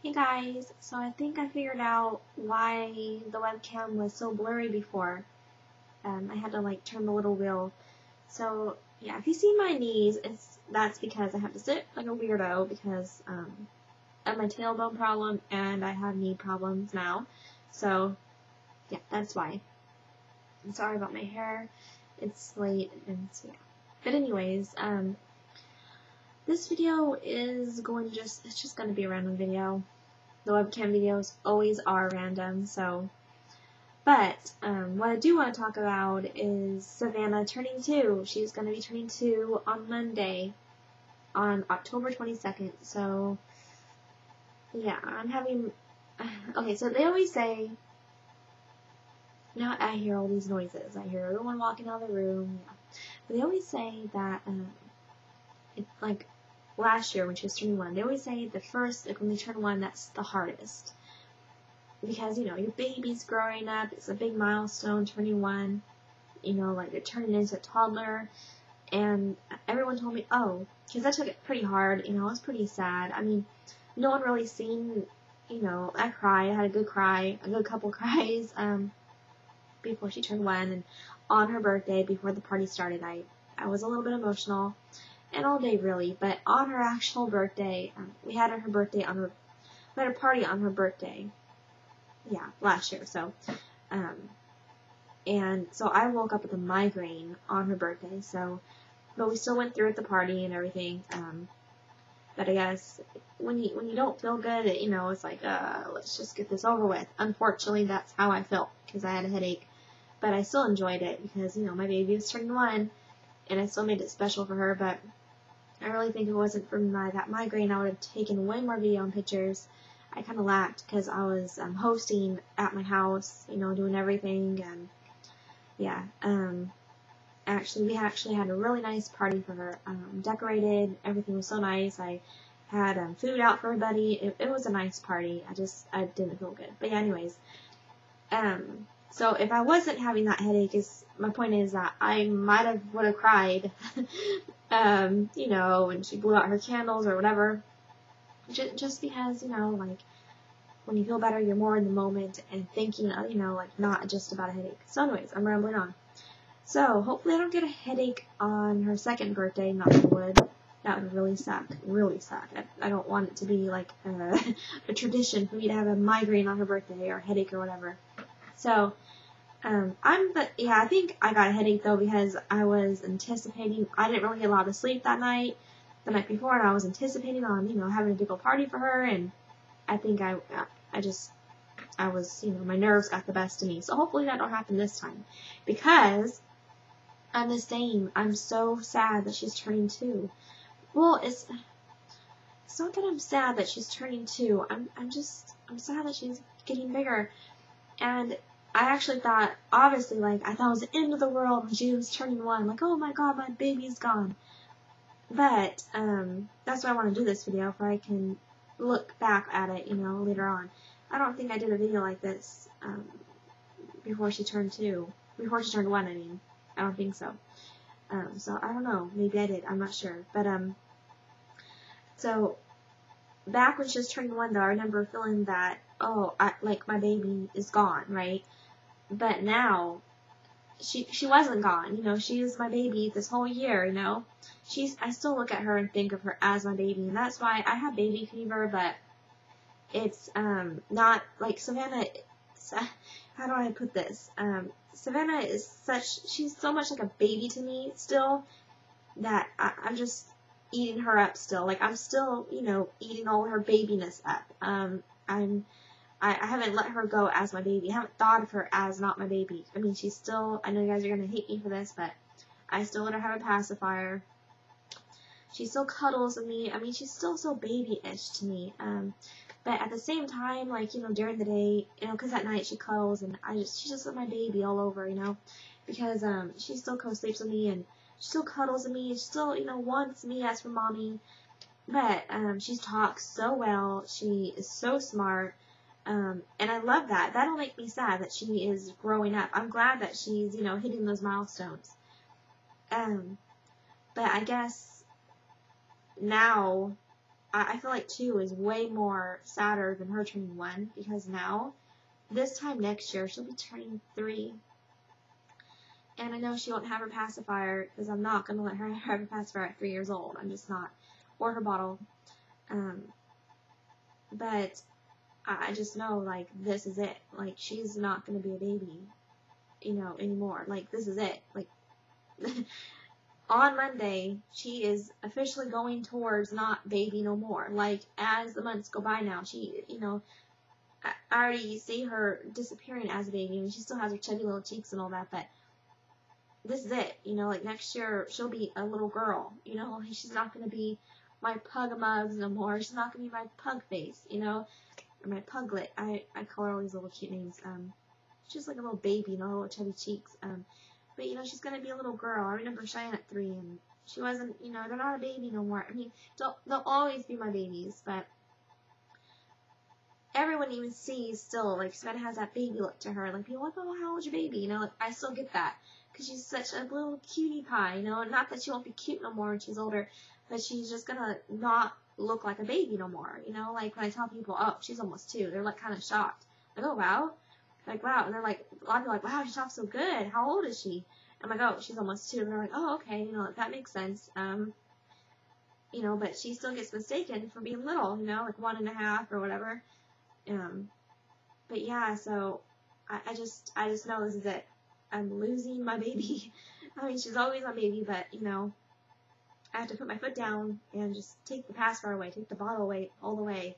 Hey guys, so I think I figured out why the webcam was so blurry before. I had to like turn the little wheel. So yeah, if you see my knees, that's because I have to sit like a weirdo because of my tailbone problem and I have knee problems now. So yeah, that's why. I'm sorry about my hair. It's late and so yeah. But anyways, this video is it's just going to be a random video. The webcam videos always are random, so. But what I do want to talk about is Savannah turning 2. She's going to be turning 2 on Monday, on October 22nd. So, yeah, I'm having. Okay, so they always say. Now I hear all these noises. I hear everyone walking out of the room. Yeah. But they always say that, like last year when she was turning 1, they always say the first, like when they turn 1, that's the hardest. Because, you know, your baby's growing up, it's a big milestone, turning 1, you know, like you're turning into a toddler, and everyone told me, oh, because I took it pretty hard, you know, I was pretty sad. I mean, no one really seen, you know, I cried, I had a good couple cries, before she turned 1, and on her birthday, before the party started, I was a little bit emotional, and all day really, but on her actual birthday, we had a party on her birthday, yeah, last year, so, and so I woke up with a migraine on her birthday, so, but we still went through at the party and everything, but I guess, when you don't feel good, you know, it's like, let's just get this over with. Unfortunately, that's how I felt, because I had a headache, but I still enjoyed it, because, you know, my baby was turning 1, and I still made it special for her, but I really think if it wasn't for that migraine, I would have taken way more video and pictures. I kind of lacked because I was hosting at my house, you know, doing everything, and yeah, we actually had a really nice party for her, decorated, everything was so nice. I had food out for everybody. It was a nice party. I didn't feel good, but yeah, anyways, so if I wasn't having that headache, my point is that I would have cried, you know, when she blew out her candles or whatever, just because, you know, like, when you feel better, you're more in the moment and thinking, you know, like, not just about a headache. So anyways, I'm rambling on. So, hopefully I don't get a headache on her second birthday, knock on wood. That would really suck. Really suck. I don't want it to be, like, a tradition for me to have a migraine on her birthday or a headache or whatever. So, I think I got a headache though because I was anticipating, I didn't really get a lot of sleep the night before, and I was anticipating on, you know, having a big old party for her, and I think I was, you know, my nerves got the best of me, so hopefully that don't happen this time, because I'm the same. I'm so sad that she's turning 2. Well, it's not that I'm sad that she's turning 2, I'm sad that she's getting bigger, and I actually thought, obviously, like, I thought it was the end of the world when she was turning 1. Like, oh my god, my baby's gone. But, that's why I want to do this video, for I can look back at it, you know, later on. I don't think I did a video like this, before she turned 2. Before she turned 1, I mean. I don't think so. So, I don't know. Maybe I did. I'm not sure. But, so, back when she was turning 1, though, I remember feeling that, oh, like, my baby is gone, right? But now, she wasn't gone, you know, she was my baby this whole year, you know. I still look at her and think of her as my baby, and that's why I have baby fever, but it's, not, like, Savannah, how do I put this? Savannah is she's so much like a baby to me still, that I'm just eating her up still. Like, I'm still, you know, eating all her babiness up. I haven't let her go as my baby. I haven't thought of her as not my baby. I mean, she's still, I know you guys are going to hate me for this, but I still let her have a pacifier. She still cuddles with me. I mean, she's still so babyish to me. But at the same time, like, you know, during the day, you know, because at night she cuddles, and she's just my baby all over, you know, because, she still co-sleeps with me, and she still cuddles with me, she still, you know, wants me as for mommy, but, she talks so well, she is so smart, and I love that. That'll make me sad that she is growing up. I'm glad that she's, you know, hitting those milestones. But I guess now I feel like 2 is way more sadder than her turning 1, because now, this time next year, she'll be turning 3. And I know she won't have her pacifier, because I'm not going to let her have her pacifier at 3 years old. I'm just not. Or her bottle. But I just know, like, this is it. Like, she's not going to be a baby, you know, anymore. Like, this is it. Like, on Monday, she is officially going towards not baby no more. Like, as the months go by now, she, you know, I already see her disappearing as a baby. I mean, she still has her chubby little cheeks and all that, but this is it. You know, like, next year, she'll be a little girl. You know, she's not going to be my pug mugs no more. She's not going to be my pug face, you know, or my puglet. I call her all these little cute names. She's like a little baby, you know, little chubby cheeks. But, you know, she's going to be a little girl. I remember Cheyenne at 3, and she wasn't, you know, they're not a baby no more. I mean, they'll always be my babies, but everyone even sees still, like, Savannah has that baby look to her. Like, people are like, oh, how old's your baby? You know, like, I still get that, because she's such a little cutie pie, you know, not that she won't be cute no more when she's older, but she's just going to not look like a baby no more, you know, like, when I tell people, oh, she's almost 2, they're, like, kind of shocked. Like, oh, wow. Like, wow. And they're like, a lot of people are like, wow, she talks so good. How old is she? I'm like, oh, she's almost 2. And they're like, oh, okay, you know, that makes sense. You know, but she still gets mistaken for being little, you know, like 1.5 or whatever. But yeah, so I just know this is it. I'm losing my baby. I mean, she's always my baby, but, you know, I have to put my foot down and just take the pacifier away, take the bottle away, all the way.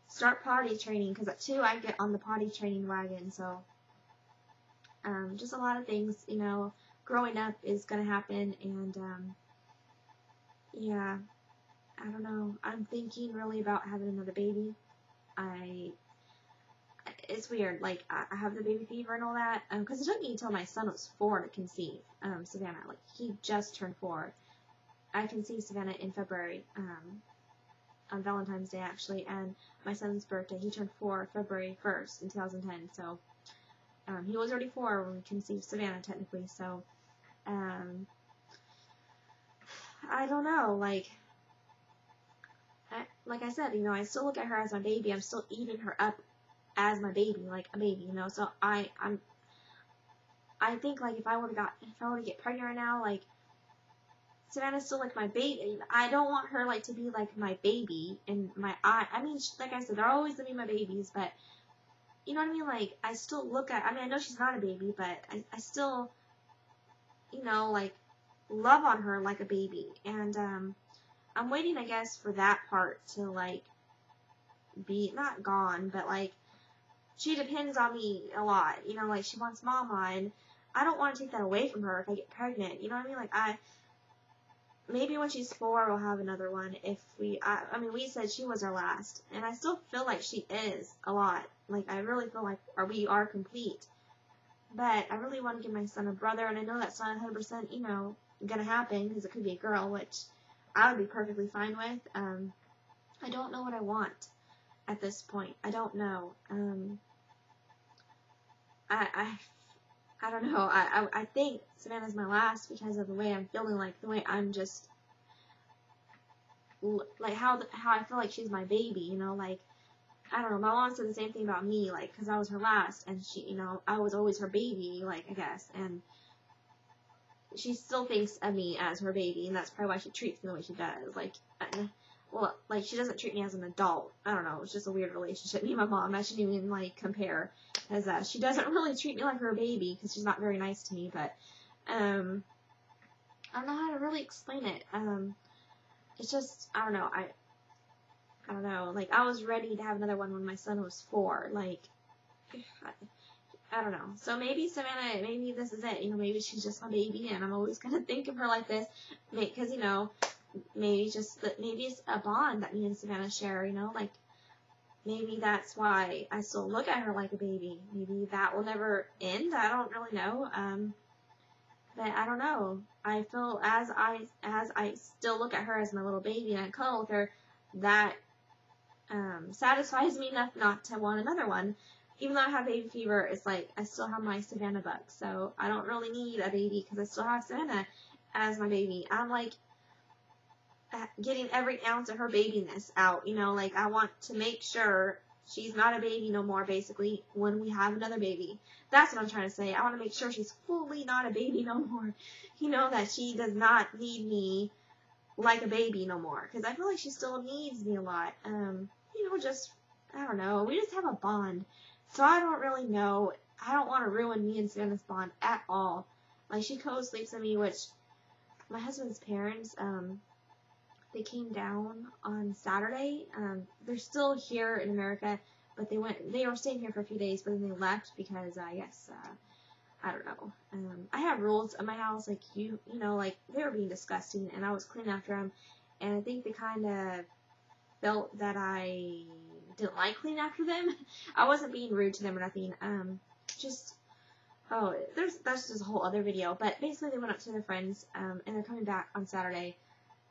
Start potty training, because at 2 I get on the potty training wagon, so just a lot of things, you know, growing up is going to happen, and yeah, I don't know, I'm thinking really about having another baby. It's weird, like, I have the baby fever and all that, because it took me until my son was 4 to conceive Savannah. Like, he just turned 4. I conceived Savannah in February, on Valentine's Day, actually, and my son's birthday, he turned 4 February 1st in 2010, so, he was already 4 when we conceived Savannah, technically, so, I don't know, like I said, you know, I still look at her as my baby. I'm still eating her up as my baby, like a baby, you know, so I think, like, if I were to get pregnant right now, like, Savannah's still, like, my baby. I don't want her, like, to be, like, my baby in my eye. I mean, like I said, they're always going to be my babies, but, you know what I mean? Like, I still look at, I mean, I know she's not a baby, but I still, you know, like, love on her like a baby. And, I'm waiting, I guess, for that part to, like, be, not gone, but, like, she depends on me a lot. You know, like, she wants mama, and I don't want to take that away from her if I get pregnant. You know what I mean? Like, maybe when she's 4, we'll have another one. If I mean, we said she was our last, and I still feel like she is a lot. Like, I really feel like we are complete. But I really want to give my son a brother, and I know that's not 100%, you know, gonna happen, because it could be a girl, which I would be perfectly fine with. I don't know what I want at this point. I don't know. I don't know. I think Savannah's my last because of the way I'm feeling, like the way I'm just, like how I feel like she's my baby, you know, like, I don't know, my mom said the same thing about me, like, because I was her last, and she, you know, I was always her baby, like, I guess, and she still thinks of me as her baby, and that's probably why she treats me the way she does, like, well, like, she doesn't treat me as an adult. I don't know, it's just a weird relationship, me and my mom, I shouldn't even, like, compare, as she doesn't really treat me like her baby, because she's not very nice to me, but, I don't know how to really explain it. It's just, I don't know, I don't know, like, I was ready to have another one when my son was 4, like, I don't know, so maybe Savannah, maybe this is it, you know, maybe she's just my baby, and I'm always gonna think of her like this, because, you know, maybe it's a bond that me and Savannah share, you know, like, maybe that's why I still look at her like a baby, maybe that will never end, I don't really know, but I don't know, I feel as I still look at her as my little baby and I cuddle with her, that satisfies me enough not to want another one. Even though I have baby fever, it's like I still have my Savannah bucks, so I don't really need a baby because I still have Savannah as my baby. I'm like, getting every ounce of her babiness out, you know, like I want to make sure she's not a baby no more, basically, when we have another baby. That's what I'm trying to say. I want to make sure she's fully not a baby no more, you know, that she does not need me like a baby no more, because I feel like she still needs me a lot. You know, just, I don't know, we just have a bond, so I don't really know. I don't want to ruin me and Savannah's bond at all. Like, she co-sleeps with me, which my husband's parents, they came down on Saturday. They're still here in America, but they were staying here for a few days, but then they left because, I guess, I don't know. I have rules at my house, like, you know, like, they were being disgusting, and I was cleaning after them, and I think they kind of felt that I didn't like cleaning after them. I wasn't being rude to them or nothing. That's just a whole other video, but basically they went up to their friends, and they're coming back on Saturday,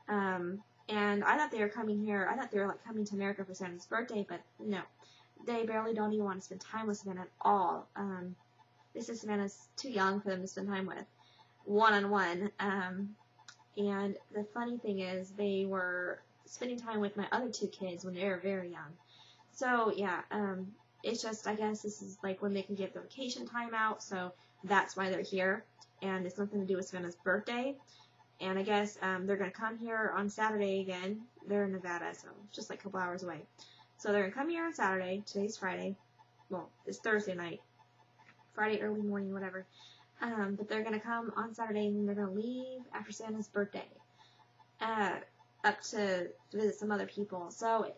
and I thought they were coming here. I thought they were, like, coming to America for Savannah's birthday, but no. They barely don't even want to spend time with Savannah at all. They said Savannah's too young for them to spend time with, one-on-one. And the funny thing is, they were spending time with my other two kids when they were very young. So, yeah, it's just, I guess this is, like, when they can get the vacation time out, so that's why they're here. And it's nothing to do with Savannah's birthday. And I guess they're going to come here on Saturday again. They're in Nevada, so just like a couple hours away. So they're going to come here on Saturday. Today's Friday. Well, it's Thursday night. Friday early morning, whatever. But they're going to come on Saturday, and they're going to leave after Santa's birthday. Up to visit some other people. So,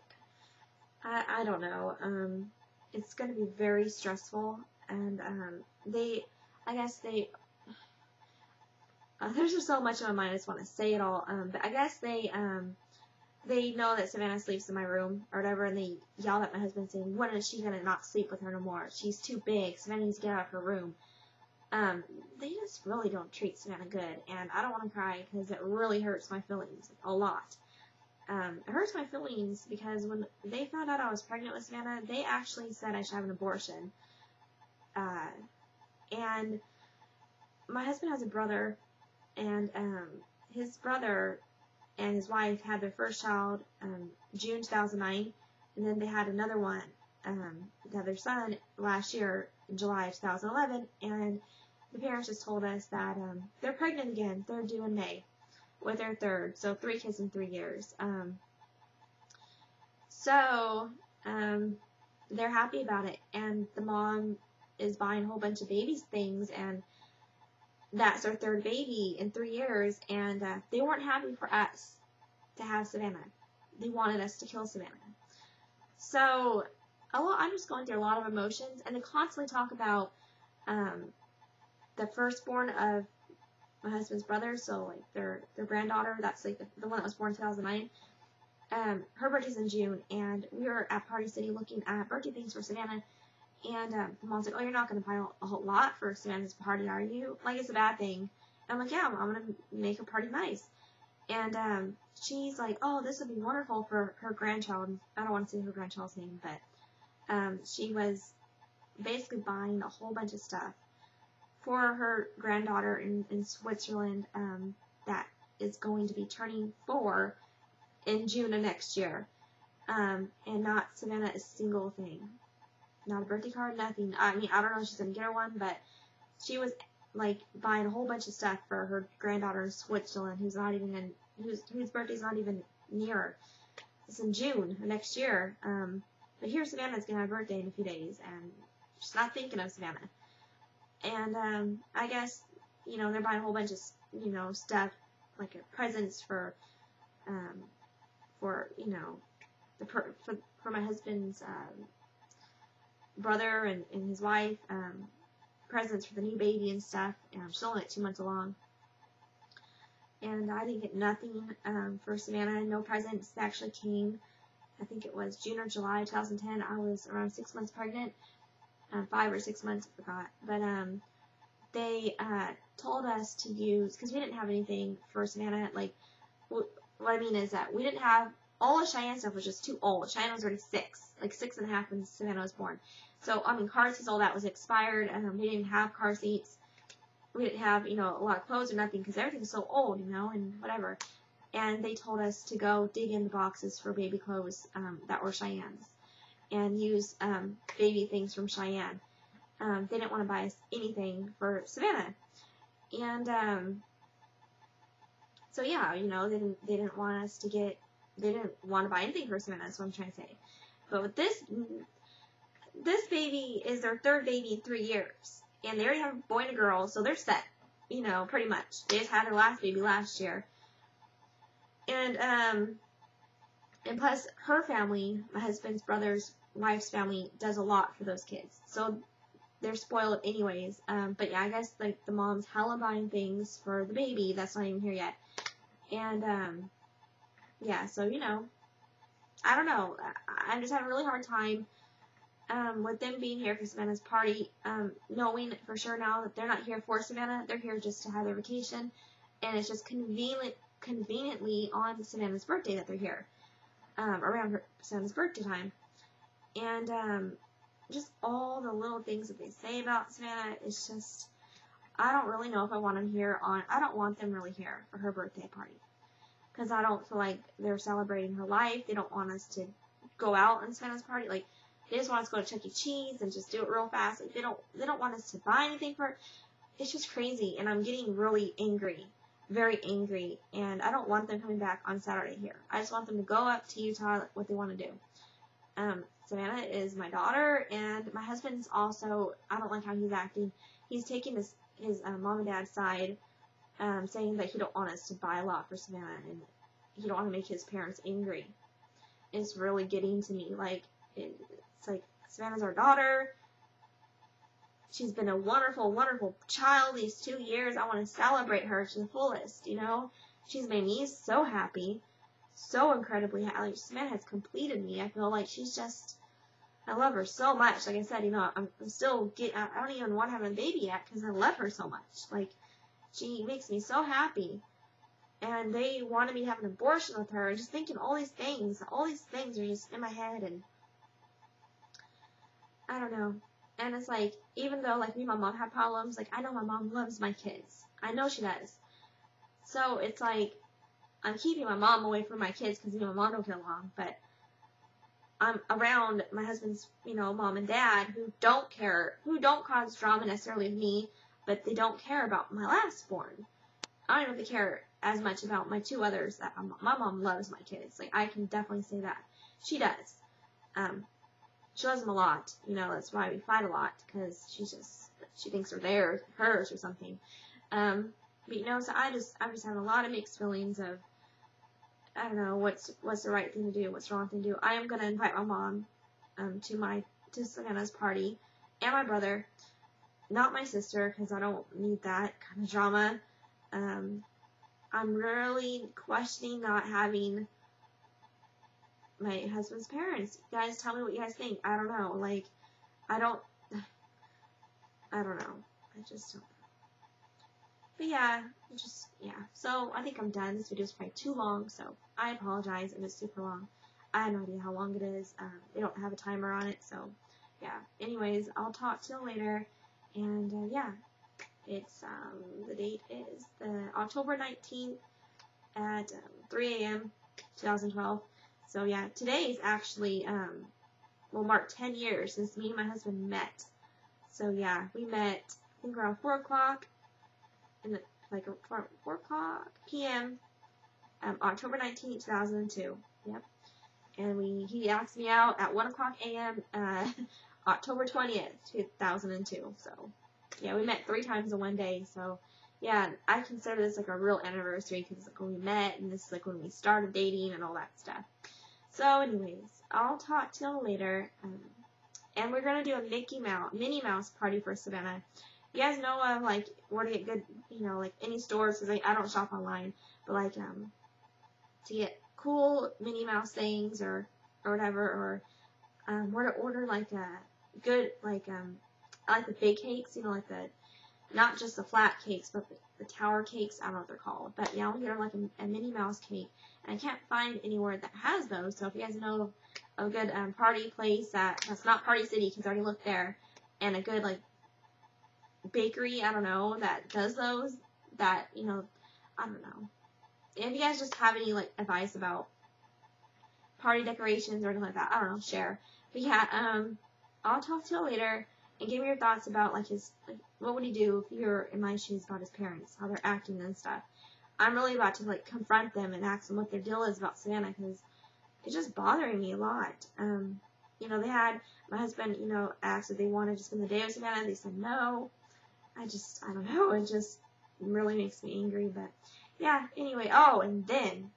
I don't know. It's going to be very stressful. And there's just so much on my mind, I just want to say it all. But I guess they know that Savannah sleeps in my room or whatever, and they yelled at my husband saying, when is she going to not sleep with her no more? She's too big. Savannah needs to get out of her room. They just really don't treat Savannah good, and I don't want to cry because it really hurts my feelings a lot. It hurts my feelings because when they found out I was pregnant with Savannah, they actually said I should have an abortion. And my husband has a brother, and his brother and his wife had their first child June 2009, and then they had another one, they had their son last year in July of 2011, and the parents just told us that they're pregnant again. They're due in May with their third, so 3 kids in 3 years. They're happy about it, and the mom is buying a whole bunch of baby things, and that's their third baby in 3 years, and they weren't happy for us to have Savannah. They wanted us to kill Savannah. So, I'm just going through a lot of emotions, and they constantly talk about the firstborn of my husband's brother, so, like, their granddaughter, that's, like, the one that was born in 2009. Her birthday's in June, and we were at Party City looking at birthday things for Savannah, and the mom's like, oh, you're not going to buy a whole lot for Savannah's party, are you? Like, it's a bad thing. And I'm like, yeah, I'm going to make her party nice. And she's like, oh, this would be wonderful for her grandchild. I don't want to say her grandchild's name, but she was basically buying a whole bunch of stuff for her granddaughter in Switzerland that is going to be turning 4 in June of next year. And not Savannah a single thing. Not a birthday card, nothing. I mean, I don't know if she's going to get her one, but she was, like, buying a whole bunch of stuff for her granddaughter in Switzerland, whose birthday's not even near her. It's in June of next year. But here Savannah's going to have a birthday in a few days, and she's not thinking of Savannah. And I guess, you know, they're buying a whole bunch of, you know, stuff, like presents for you know, for my husband's brother and his wife, presents for the new baby and stuff. She's only like 2 months along. And I didn't get nothing for Savannah, no presents. They actually came, I think it was June or July 2010. I was around 6 months pregnant, 5 or 6 months, I forgot. But they told us to use, because we didn't have anything for Savannah, like, what I mean is that we didn't have, all of Cheyenne's stuff was just too old. Cheyenne was already 6.5 when Savannah was born. So, I mean, car seats, all that was expired. We didn't have car seats. We didn't have, you know, a lot of clothes or nothing because everything's so old, you know, and whatever. and they told us to go dig in the boxes for baby clothes that were Cheyenne's and use baby things from Cheyenne. They didn't want to buy us anything for Savannah. And so yeah, you know, they didn't want us to get, they didn't want to buy anything for Savannah, that's what I'm trying to say. But with this baby is their third baby in 3 years, and they already have a boy and a girl, so they're set, you know, pretty much. They just had their last baby last year. And plus her family, my husband's brother's wife's family, does a lot for those kids. So they're spoiled anyways. But yeah, I guess like the mom's hella buying things for the baby that's not even here yet. And yeah, so you know, I don't know. I'm just having a really hard time with them being here for Savannah's party, knowing for sure now that they're not here for Savannah. They're here just to have their vacation, and it's just conveniently on Savannah's birthday that they're here, around Savannah's birthday time. And just all the little things that they say about Savannah, it's just, I don't really know if I want them here I don't want them really here for her birthday party, because I don't feel like they're celebrating her life. They don't want us to go out on Savannah's party. Like, they just want us to go to Chuck E. Cheese and just do it real fast. Like, they don't want us to buy anything for her. It's just crazy, and I'm getting really angry. Very angry, and I don't want them coming back on Saturday here. I just want them to go up to Utah, what they want to do. Savannah is my daughter, and my husband's also, I don't like how he's acting. He's taking his mom and dad's side, saying that he don't want us to buy a lot for Savannah, and he don't want to make his parents angry. It's really getting to me. Like, it's like, Savannah's our daughter. She's been a wonderful, wonderful child these 2 years. I want to celebrate her to the fullest, you know. She's made me so happy, so incredibly happy. Like, Savannah has completed me. I feel like she's just, I love her so much. Like I said, you know, I'm still I don't even want to have a baby yet because I love her so much. Like, she makes me so happy. And they wanted me to have an abortion with her, and just thinking all these things are just in my head, and I don't know. And it's like, even though, like, me and my mom have problems, like, I know my mom loves my kids. I know she does. So, it's like, I'm keeping my mom away from my kids because, you know, my mom don't get along, but I'm around my husband's, you know, mom and dad who don't care, who don't cause drama necessarily with me, but they don't care about my last born. I don't know if they care as much about my two others. That my mom loves my kids. Like, I can definitely say that. She does. She loves them a lot, you know, that's why we fight a lot, because she thinks they're hers or something. But, you know, so I'm just having a lot of mixed feelings of, I don't know, what's the right thing to do, what's the wrong thing to do. I am going to invite my mom, to Savannah's party, and my brother, not my sister, because I don't need that kind of drama. I'm really questioning not having my husband's parents. You guys tell me what you guys think. I don't know. Like, I don't know. I just don't know. But yeah, so I think I'm done. This video is probably too long, so I apologize if it's super long. I have no idea how long it is. They don't have a timer on it, so yeah. Anyways, I'll talk to you later, and yeah, it's, the date is the October 19th at 3 a.m. 2012. So yeah, today is actually, will mark 10 years since me and my husband met. So yeah, we met, I think around 4 o'clock, like 4 o'clock p.m., October 19th, 2002. Yep. And he asked me out at 1 o'clock a.m., October 20th, 2002. So yeah, we met 3 times in one day. So yeah, I consider this like a real anniversary, because it's like when we met, and this is like when we started dating and all that stuff. So anyways, I'll talk to you later, and we're going to do a Minnie Mouse party for Savannah. You guys know of, like, where to get good, you know, like, any stores, because I don't shop online, but, like, to get cool Minnie Mouse things, or whatever, or, where to order, like, good, like, I like the big cakes, you know, like not just the flat cakes, but the tower cakes, I don't know what they're called, but yeah, I want to get her, like, a Minnie Mouse cake, and I can't find anywhere that has those, so if you guys know of a good, party place that's not Party City, because I already looked there, and a good, like, bakery, I don't know, that does those, that, you know, I don't know, if you guys just have any, like, advice about party decorations or anything like that, I don't know, share. But yeah, I'll talk to you later, and give me your thoughts about, like, what would he do if you're in my shoes about his parents, how they're acting and stuff. I'm really about to, like, confront them and ask them what their deal is about Savannah, because it's just bothering me a lot. You know, my husband, you know, asked if they wanted to spend the day with Savannah. They said no. I don't know. It just really makes me angry. But yeah, anyway. Oh, and then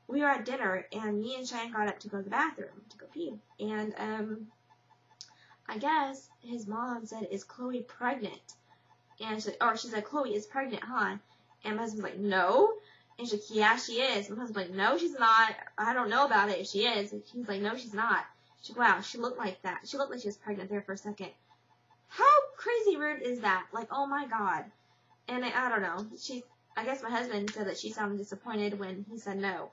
we were at dinner, and me and Cheyenne got up to go to the bathroom to go pee. And I guess his mom said, "Is Chloe pregnant?" And she said, "Chloe is pregnant, huh?" And my husband's like, "No." And she's like, "Yeah, she is." And my husband's like, "No, she's not. I don't know about it if she is." And he's like, "No, she's not." She's like, "Wow, she looked like that. She looked like she was pregnant there for a second." How crazy rude is that? Like, oh my God. And I don't know. I guess my husband said that she sounded disappointed when he said no.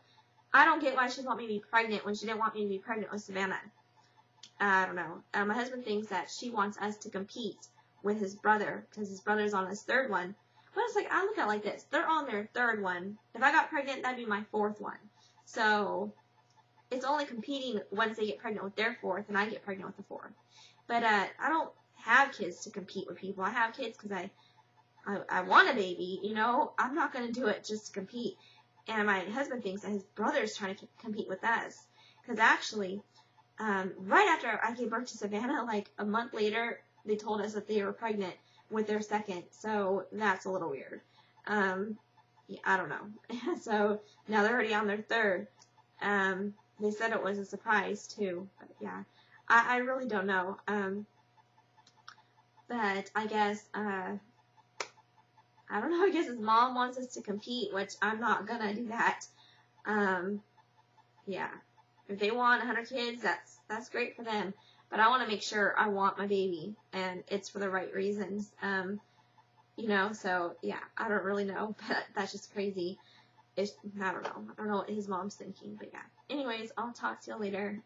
I don't get why she didn't want me to be pregnant when she didn't want me to be pregnant with Savannah. I don't know. My husband thinks that she wants us to compete with his brother, because his brother's on his third one. But it's like, I look at it like this. They're on their third one. If I got pregnant, that'd be my fourth one. So it's only competing once they get pregnant with their fourth, and I get pregnant with the fourth. But I don't have kids to compete with people. I have kids because I want a baby, you know. I'm not going to do it just to compete. And my husband thinks that his brother's trying to compete with us. Because actually, right after I gave birth to Savannah, like a month later, they told us that they were pregnant with their second. So that's a little weird. Yeah, I don't know. So now they're already on their third. They said it was a surprise too. But yeah, I really don't know. But I guess, I don't know, I guess his mom wants us to compete, which I'm not gonna do that. Yeah. If they want 100 kids, that's great for them. But I want to make sure I want my baby, and it's for the right reasons. You know, so yeah, I don't really know, but that's just crazy. I don't know. I don't know what his mom's thinking, but yeah. Anyways, I'll talk to you later.